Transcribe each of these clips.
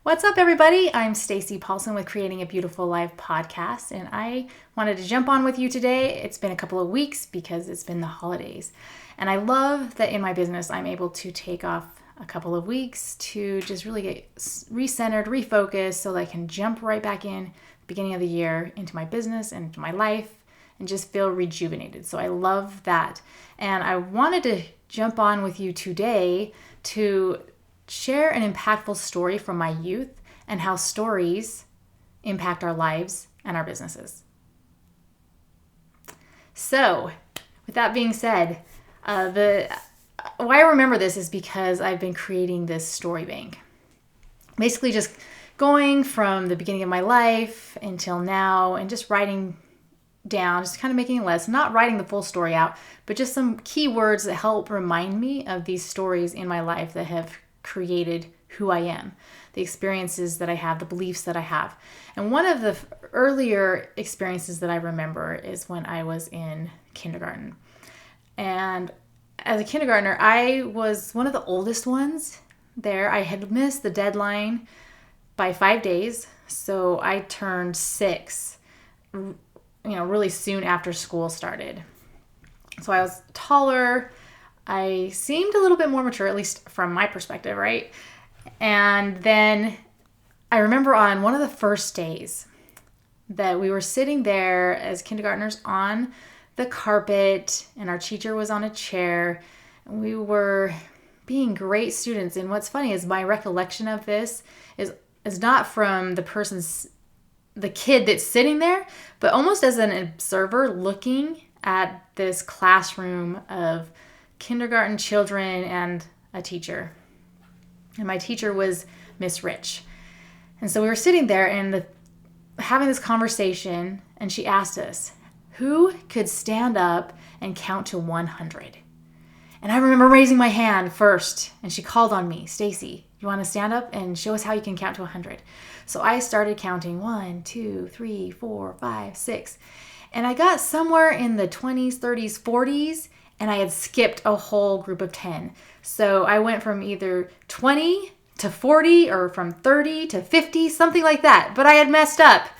What's up, everybody? I'm Stacy Paulson with Creating a Beautiful Life podcast, and I wanted to jump on with you today. It's been a couple of weeks because it's been the holidays, and I love that in my business I'm able to take off a couple of weeks to just really get recentered, refocused, so that I can jump right back in the beginning of the year into my business and into my life and just feel rejuvenated. So I love that, and I wanted to jump on with you today to share an impactful story from my youth and how stories impact our lives and our businesses. So, with that being said, why I remember this is because I've been creating this story bank. Basically just going from the beginning of my life until now and just writing down, just kind of making a list, not writing the full story out, but just some key words that help remind me of these stories in my life that have created who I am, the experiences that I have, the beliefs that I have. And one of the earlier experiences that I remember is when I was in kindergarten. And as a kindergartner, I was one of the oldest ones there. I had missed the deadline by 5 days. So I turned 6, really soon after school started. So I was taller. I seemed a little bit more mature, at least from my perspective, right? And then I remember on one of the first days that we were sitting there as kindergartners on the carpet, and our teacher was on a chair, and we were being great students. And what's funny is my recollection of this is not from the kid that's sitting there, but almost as an observer looking at this classroom of kindergarten children and a teacher. And my teacher was Miss Rich. And so we were sitting there and having this conversation, and she asked us, who could stand up and count to 100? And I remember raising my hand first, and she called on me, Stacy, you want to stand up and show us how you can count to 100? So I started counting 1, 2, 3, 4, 5, 6. And I got somewhere in the 20s, 30s, 40s, and I had skipped a whole group of 10. So I went from either 20 to 40 or from 30 to 50, something like that. But I had messed up.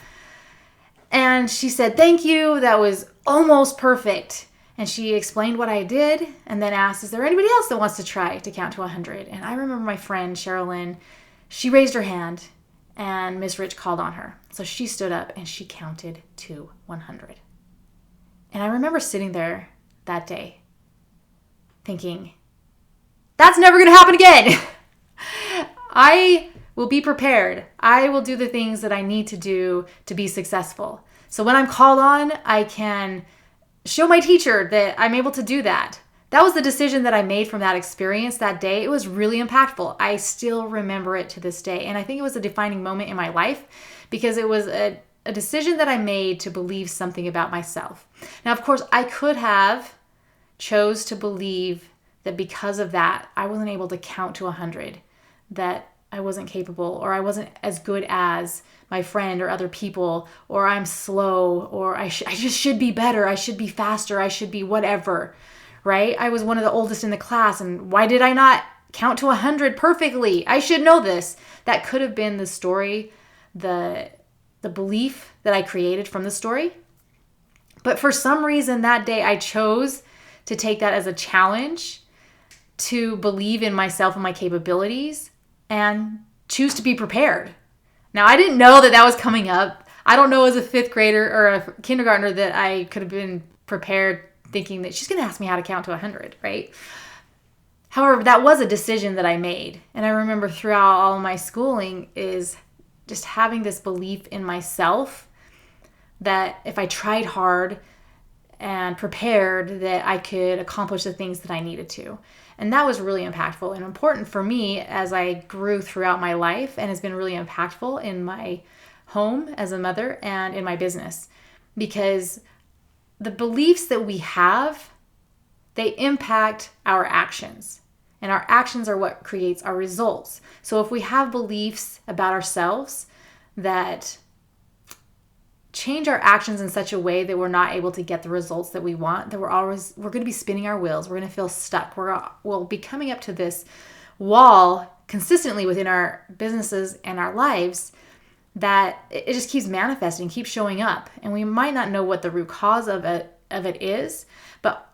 And she said, thank you. That was almost perfect. And she explained what I did and then asked, is there anybody else that wants to try to count to 100? And I remember my friend, Sherilyn, she raised her hand and Miss Rich called on her. So she stood up and she counted to 100. And I remember sitting there that day thinking, that's never going to happen again. I will be prepared. I will do the things that I need to do to be successful. So when I'm called on, I can show my teacher that I'm able to do that. That was the decision that I made from that experience that day. It was really impactful. I still remember it to this day. And I think it was a defining moment in my life because it was a decision that I made to believe something about myself. Now, of course, I could have chose to believe that because of that, I wasn't able to count to 100, that I wasn't capable, or I wasn't as good as my friend or other people, or I'm slow, or I just should be better, I should be faster, I should be whatever, right? I was one of the oldest in the class, and why did I not count to 100 perfectly? I should know this. That could have been the story, the belief that I created from the story. But for some reason that day I chose to take that as a challenge, to believe in myself and my capabilities, and choose to be prepared. Now, I didn't know that was coming up. I don't know as a 5th grader or a kindergartner that I could have been prepared thinking that she's going to ask me how to count to 100, right? However, that was a decision that I made. And I remember throughout all of my schooling is just having this belief in myself that if I tried hard and prepared, that I could accomplish the things that I needed to. And that was really impactful and important for me as I grew throughout my life, and has been really impactful in my home as a mother and in my business. Because the beliefs that we have, they impact our actions. And our actions are what creates our results. So if we have beliefs about ourselves that change our actions in such a way that we're not able to get the results that we want, that we're going to be spinning our wheels. We're going to feel stuck. We'll be coming up to this wall consistently within our businesses and our lives, that it just keeps manifesting, keeps showing up. And we might not know what the root cause of it is, but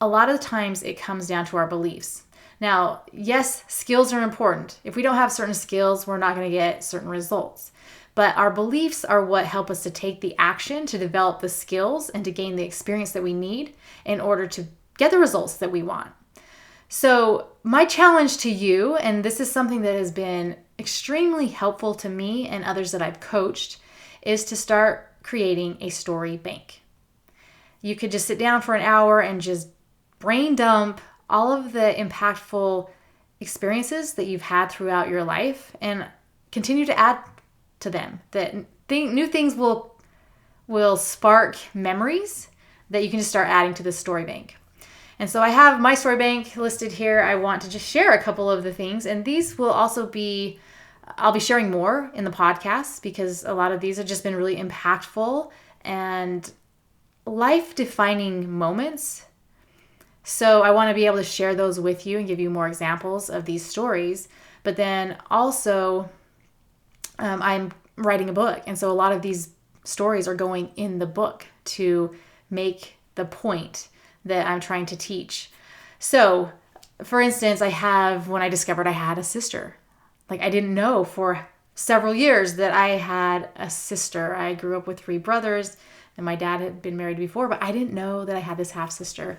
a lot of the times it comes down to our beliefs. Now, yes, skills are important. If we don't have certain skills, we're not going to get certain results. But our beliefs are what help us to take the action, to develop the skills, and to gain the experience that we need in order to get the results that we want. So my challenge to you, and this is something that has been extremely helpful to me and others that I've coached, is to start creating a story bank. You could just sit down for an hour and just brain dump all of the impactful experiences that you've had throughout your life and continue to add to them. That new things will spark memories that you can just start adding to the story bank. And so I have my story bank listed here. I want to just share a couple of the things, and these will also be, I'll be sharing more in the podcast because a lot of these have just been really impactful and life-defining moments. So I want to be able to share those with you and give you more examples of these stories. But then also, I'm writing a book. And so a lot of these stories are going in the book to make the point that I'm trying to teach. So, for instance, when I discovered I had a sister. Like, I didn't know for several years that I had a sister. I grew up with 3 brothers, and my dad had been married before, but I didn't know that I had this half-sister.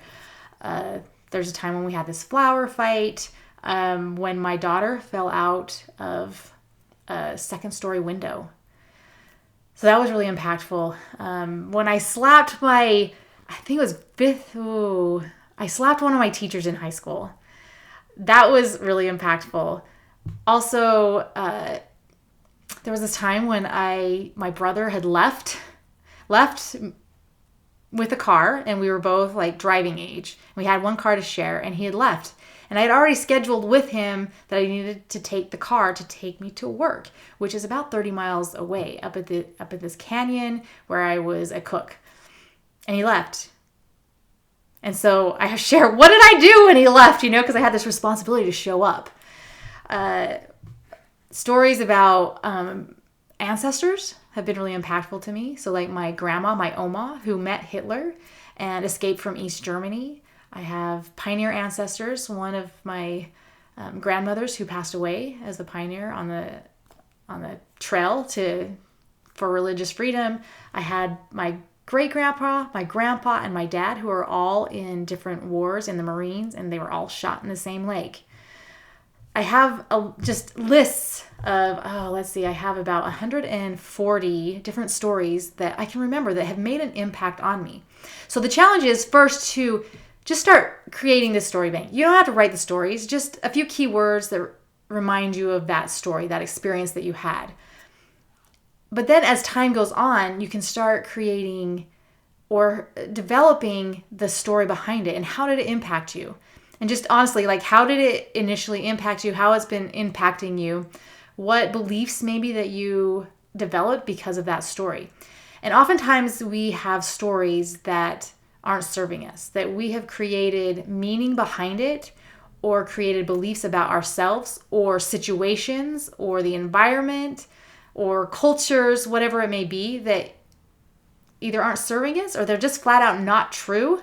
There's a time when we had this flower fight, when my daughter fell out of a second-story window. So that was really impactful. When I slapped I slapped one of my teachers in high school. That was really impactful. Also, there was this time when my brother had left with a car, and we were both like driving age. We had one car to share, and he had left. And I had already scheduled with him that I needed to take the car to take me to work, which is about 30 miles away, up at this canyon where I was a cook. And he left. And so I share, what did I do when he left? Because I had this responsibility to show up. Stories about ancestors have been really impactful to me. So like my grandma, my Oma, who met Hitler and escaped from East Germany. I have pioneer ancestors. One of my grandmothers who passed away as a pioneer on the trail for religious freedom. I had my great-grandpa, my grandpa, and my dad, who are all in different wars in the Marines, and they were all shot in the same lake. I have just lists of, I have about 140 different stories that I can remember that have made an impact on me. So the challenge is first to just start creating this story bank. You don't have to write the stories, just a few keywords that remind you of that story, that experience that you had. But then as time goes on, you can start creating or developing the story behind it and how did it impact you? And just honestly, like, how did it initially impact you? How it's been impacting you? What beliefs maybe that you developed because of that story? And oftentimes we have stories that aren't serving us, that we have created meaning behind it or created beliefs about ourselves or situations or the environment or cultures, whatever it may be, that either aren't serving us or they're just flat out not true.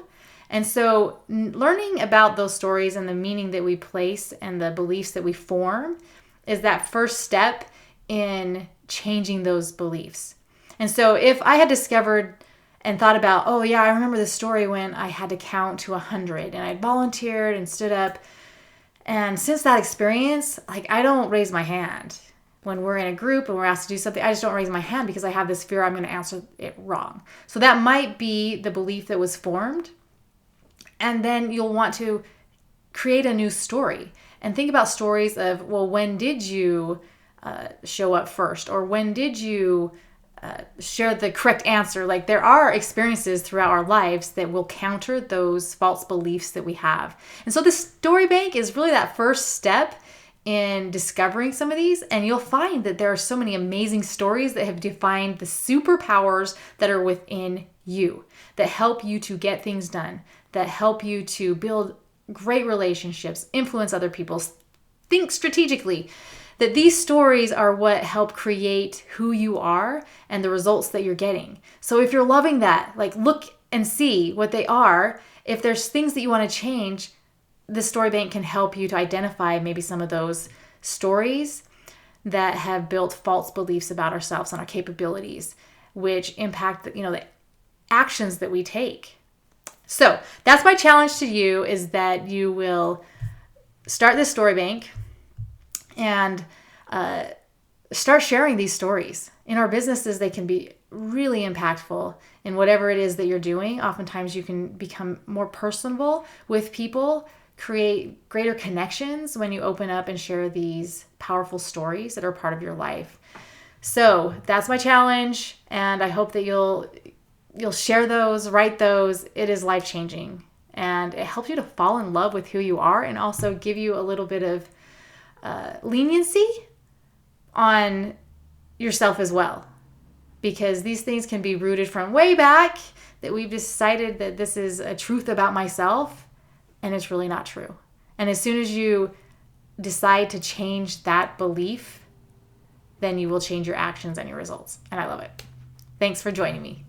And so learning about those stories and the meaning that we place and the beliefs that we form is that first step in changing those beliefs. And so if I had discovered and thought about, oh yeah, I remember this story when I had to count to 100 and I volunteered and stood up. And since that experience, like, I don't raise my hand. When we're in a group and we're asked to do something, I just don't raise my hand because I have this fear I'm going to answer it wrong. So that might be the belief that was formed. And then you'll want to create a new story and think about stories of, well, when did you show up first? Or when did you share the correct answer? Like, there are experiences throughout our lives that will counter those false beliefs that we have. And so the story bank is really that first step in discovering some of these, and you'll find that there are so many amazing stories that have defined the superpowers that are within you, that help you to get things done, that help you to build great relationships, influence other people, think strategically that these stories are what help create who you are and the results that you're getting. So if you're loving that, like look and see what they are. If there's things that you want to change, the story bank can help you to identify maybe some of those stories that have built false beliefs about ourselves and our capabilities, which impact the actions that we take. So that's my challenge to you, is that you will start this story bank and start sharing these stories. In our businesses, they can be really impactful in whatever it is that you're doing. Oftentimes you can become more personable with people, create greater connections when you open up and share these powerful stories that are part of your life. So that's my challenge, and I hope that you'll share those, write those. It is life-changing, and it helps you to fall in love with who you are, and also give you a little bit of leniency on yourself as well, because these things can be rooted from way back, that we've decided that this is a truth about myself, and it's really not true. And as soon as you decide to change that belief, then you will change your actions and your results. And I love it. Thanks for joining me.